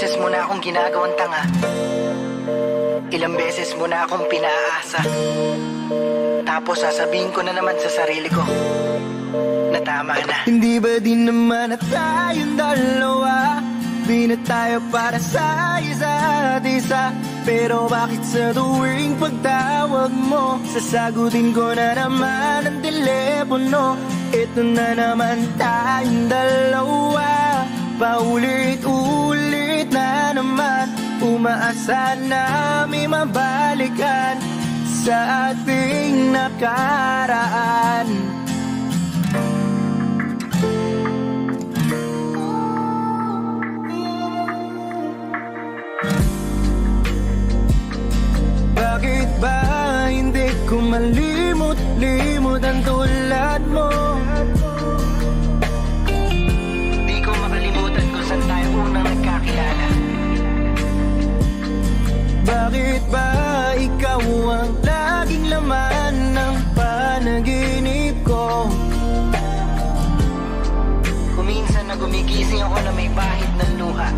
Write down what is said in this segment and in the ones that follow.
beses mo na akong ginagawang tanga. Ilang beses mo na akong pinaasa. Tapos sasabihin ko na naman sa sarili ko na tama na. Hindi ba din naman na tayong dalawa? Di na tayo para sa isa't isa. Pero bakit sa tuwing pagtawag mo, sasagutin ko na naman ang telepono? Ito na naman tayong dalawa, paulit-ulit na naman. Umaasa na may mabalikan sa ating nakaraan. Bakit ba hindi ko malimot-limot ang tulad mo? Di ko makalimutan kung saan tayo unang nagkakilala. Bakit ba ikaw ang laging laman ng panaginip ko? Kuminsan na gumigising ako na may bahid ng luha.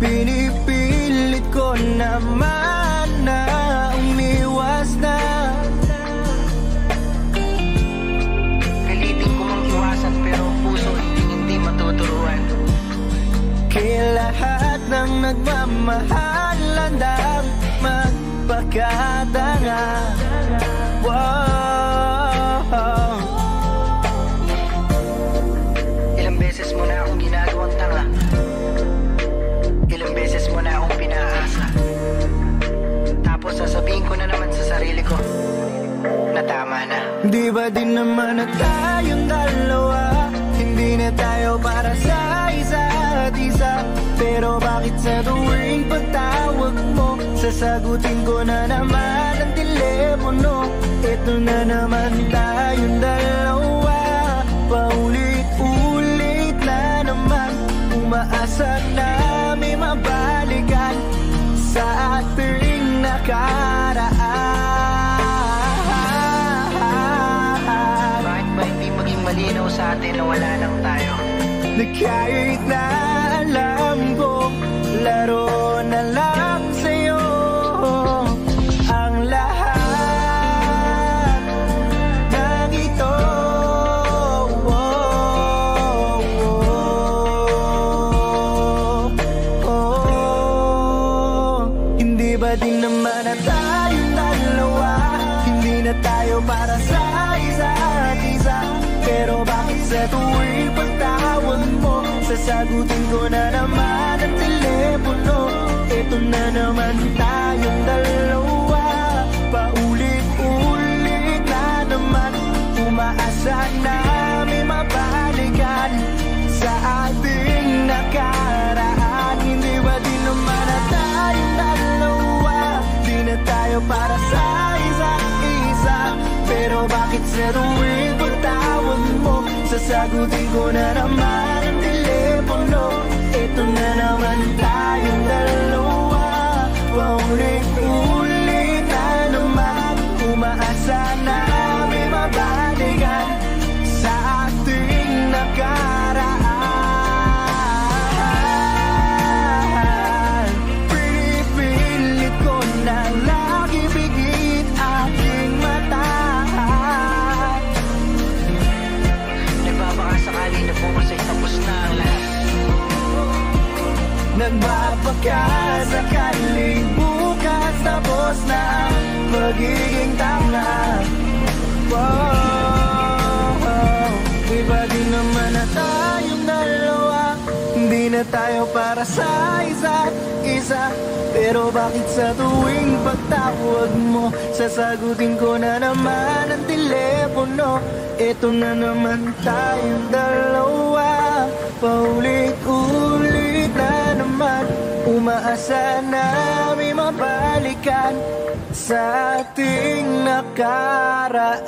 Pinipilit ko naman na umiwas na. Pilitin ko mong iwasan pero puso hindi matuturuan. Kaya lahat ng nagmamahal landang magpakatanga. Wow. Ilang beses mo na akong ginagawang tanga. Ilang beses mo na akong pinaasa. Tapos sasabihin ko na naman sa sarili ko na tama na. Di ba din naman na tayong dalawa? Hindi na tayo para sa isa't isa. Pero bakit sa tuwing pagtawag mo, sasagutin ko na naman ang telepono? Ito na naman tayong dalawa, paulit-ulit na naman. Umaasa na may mabalikan sa ating nakaraan. Bakit ba hindi maging malinaw sa atin na wala lang tayo? Na kahit na alam ko, laro na lang sa'yo ang lahat ng ito. Hindi ba din naman na tayong dalawa? Hindi na tayo para sa isa't isa. Pero bakit sa tuwing pagtawag mo, sasagutin ko na naman ang telepono? Ito na naman tayong dalawa, paulit-ulit na naman. Umaasa na may mabalikan sa ating nakaraan. Hindi ba din naman na tayong dalawa? Di na tayo para sa isa't isa. Pero bakit sa tuwing pagtawag mo, sasagutin ko na naman ang telepono? Ito na naman tayong dalawa, paulit-ulit na naman. Umaasa na may mabalikan sa ating nakaraan. Pinipilit ko na lagi bigit aking mata. Nagbabakasakali na bukas ay tapos na ang lahat. Nagbabakasakaling bukas tapos na ang pagiging tanga. Wow. Iba din naman na tayong dalawa. Hindi na tayo para sa isa't isa. Pero bakit sa tuwing pagtawag mo, sasagutin ko na naman ang telepono? Ito na naman tayong dalawa, paulit-ulit na naman. Umaasa na may mabalikan sa ating nakaraan.